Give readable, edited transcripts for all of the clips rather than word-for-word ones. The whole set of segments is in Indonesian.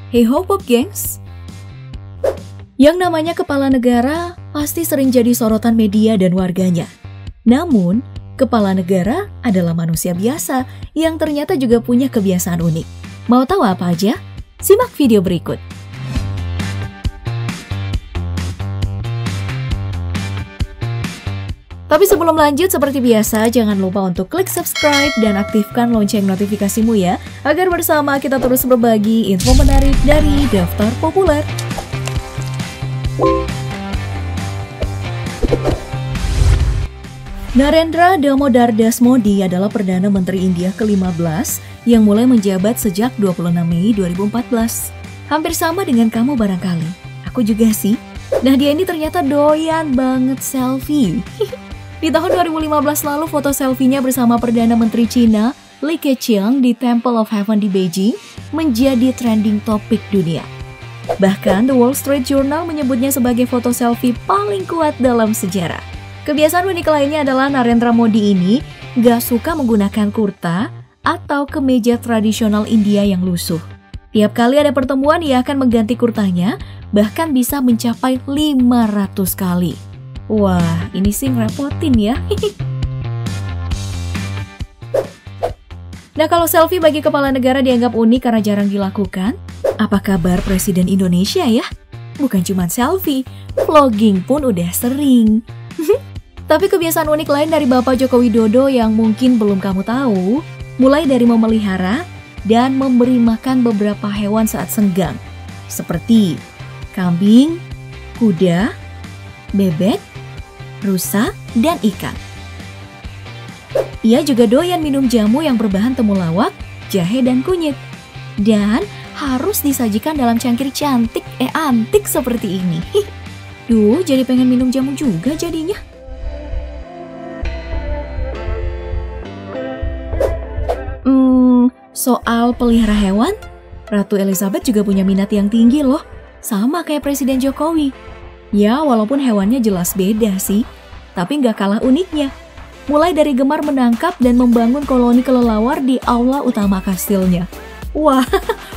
Hey ho pop gengs! Yang namanya kepala negara pasti sering jadi sorotan media dan warganya. Namun, kepala negara adalah manusia biasa yang ternyata juga punya kebiasaan unik. Mau tahu apa aja? Simak video berikut. Tapi sebelum lanjut, seperti biasa, jangan lupa untuk klik subscribe dan aktifkan lonceng notifikasimu ya, agar bersama kita terus berbagi info menarik dari Daftar Populer. Narendra Damodar Das Modi adalah Perdana Menteri India ke-15 yang mulai menjabat sejak 26 Mei 2014. Hampir sama dengan kamu barangkali. Aku juga sih. Nah, dia ini ternyata doyan banget selfie. Di tahun 2015 lalu, foto selfie-nya bersama Perdana Menteri Cina, Li Keqiang di Temple of Heaven di Beijing menjadi trending topik dunia. Bahkan, The Wall Street Journal menyebutnya sebagai foto selfie paling kuat dalam sejarah. Kebiasaan unik lainnya adalah Narendra Modi ini gak suka menggunakan kurta atau kemeja tradisional India yang lusuh. Tiap kali ada pertemuan, ia akan mengganti kurtanya, bahkan bisa mencapai 500 kali. Wah, ini sih ngerepotin ya. Nah, kalau selfie bagi kepala negara dianggap unik karena jarang dilakukan, apa kabar Presiden Indonesia ya? Bukan cuma selfie, vlogging pun udah sering. Tapi kebiasaan unik lain dari Bapak Joko Widodo yang mungkin belum kamu tahu, mulai dari memelihara dan memberi makan beberapa hewan saat senggang, seperti kambing, kuda, bebek, rusa, dan ikan. Ia juga doyan minum jamu yang berbahan temulawak, jahe, dan kunyit. Dan harus disajikan dalam cangkir antik seperti ini. Duh, jadi pengen minum jamu juga jadinya. Soal pelihara hewan, Ratu Elizabeth juga punya minat yang tinggi loh. Sama kayak Presiden Jokowi. Ya, walaupun hewannya jelas beda sih, tapi nggak kalah uniknya. Mulai dari gemar menangkap dan membangun koloni kelelawar di aula utama kastilnya. Wah,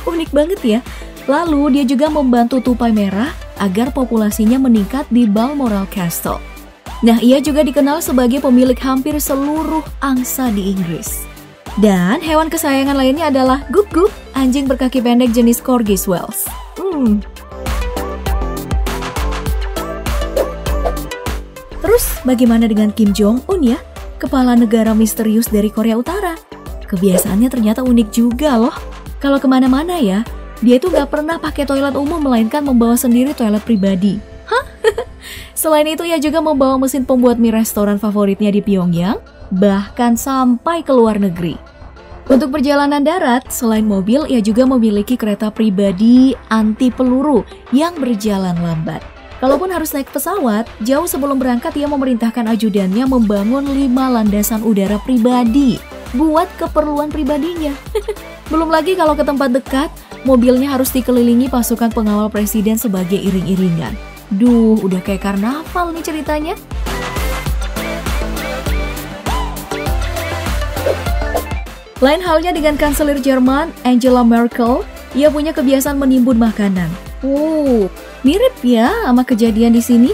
unik banget ya. Lalu dia juga membantu tupai merah agar populasinya meningkat di Balmoral Castle. Nah, ia juga dikenal sebagai pemilik hampir seluruh angsa di Inggris. Dan hewan kesayangan lainnya adalah Gup Gup, anjing berkaki pendek jenis Corgi Wales. Terus bagaimana dengan Kim Jong-un ya? Kepala negara misterius dari Korea Utara. Kebiasaannya ternyata unik juga loh. Kalau kemana-mana ya, dia itu gak pernah pakai toilet umum melainkan membawa sendiri toilet pribadi. Hah? Selain itu ia juga membawa mesin pembuat mie restoran favoritnya di Pyongyang, bahkan sampai ke luar negeri. Untuk perjalanan darat, selain mobil, ia juga memiliki kereta pribadi anti peluru yang berjalan lambat. Kalaupun harus naik pesawat, jauh sebelum berangkat ia memerintahkan ajudannya membangun 5 landasan udara pribadi buat keperluan pribadinya. Belum lagi kalau ke tempat dekat, mobilnya harus dikelilingi pasukan pengawal presiden sebagai iring-iringan. Duh, udah kayak karnaval nih ceritanya. Lain halnya dengan kanselir Jerman, Angela Merkel, ia punya kebiasaan menimbun makanan. Mirip ya sama kejadian di sini.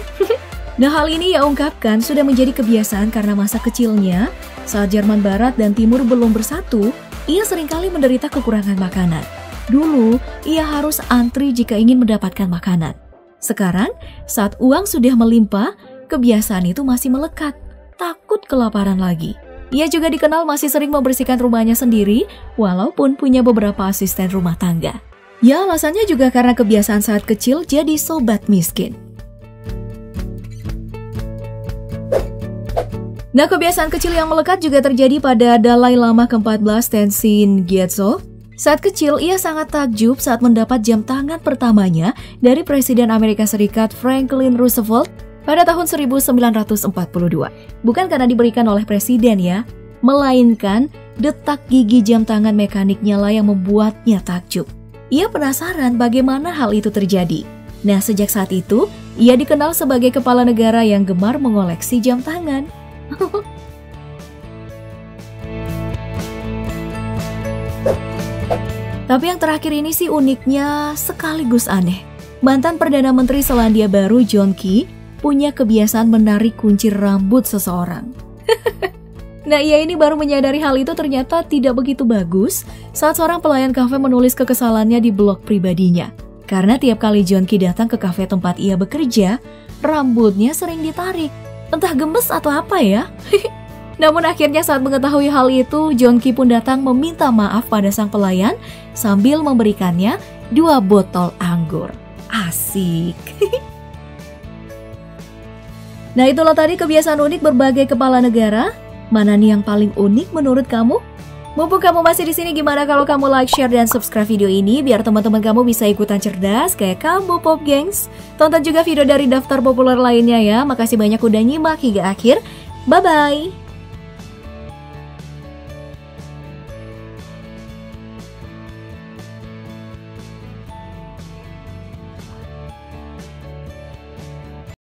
Nah, hal ini ia ungkapkan sudah menjadi kebiasaan karena masa kecilnya, saat Jerman Barat dan Timur belum bersatu, ia seringkali menderita kekurangan makanan. Dulu, ia harus antri jika ingin mendapatkan makanan. Sekarang, saat uang sudah melimpah, kebiasaan itu masih melekat, takut kelaparan lagi. Ia juga dikenal masih sering membersihkan rumahnya sendiri, walaupun punya beberapa asisten rumah tangga. Ya, alasannya juga karena kebiasaan saat kecil jadi sobat miskin. Nah, kebiasaan kecil yang melekat juga terjadi pada Dalai Lama ke-14 Tenzin Gyatso. Saat kecil, ia sangat takjub saat mendapat jam tangan pertamanya dari Presiden Amerika Serikat Franklin Roosevelt pada tahun 1942. Bukan karena diberikan oleh presiden ya, melainkan detak gigi jam tangan mekaniknya lah yang membuatnya takjub. Ia penasaran bagaimana hal itu terjadi. Nah, sejak saat itu, ia dikenal sebagai kepala negara yang gemar mengoleksi jam tangan. Tapi yang terakhir ini sih uniknya sekaligus aneh. Mantan Perdana Menteri Selandia Baru John Key punya kebiasaan menarik kuncir rambut seseorang. Nah, ia ini baru menyadari hal itu ternyata tidak begitu bagus saat seorang pelayan kafe menulis kekesalannya di blog pribadinya. Karena tiap kali John Key datang ke kafe tempat ia bekerja, rambutnya sering ditarik. Entah gemes atau apa ya. Namun akhirnya saat mengetahui hal itu, John Key pun datang meminta maaf pada sang pelayan sambil memberikannya 2 botol anggur. Asik. Nah, itulah tadi kebiasaan unik berbagai kepala negara. Mana nih yang paling unik menurut kamu? Mumpung kamu masih di sini, gimana kalau kamu like, share, dan subscribe video ini biar teman-teman kamu bisa ikutan cerdas kayak kamu Pop Gengs. Tonton juga video dari daftar populer lainnya ya. Makasih banyak udah nyimak hingga akhir. Bye-bye.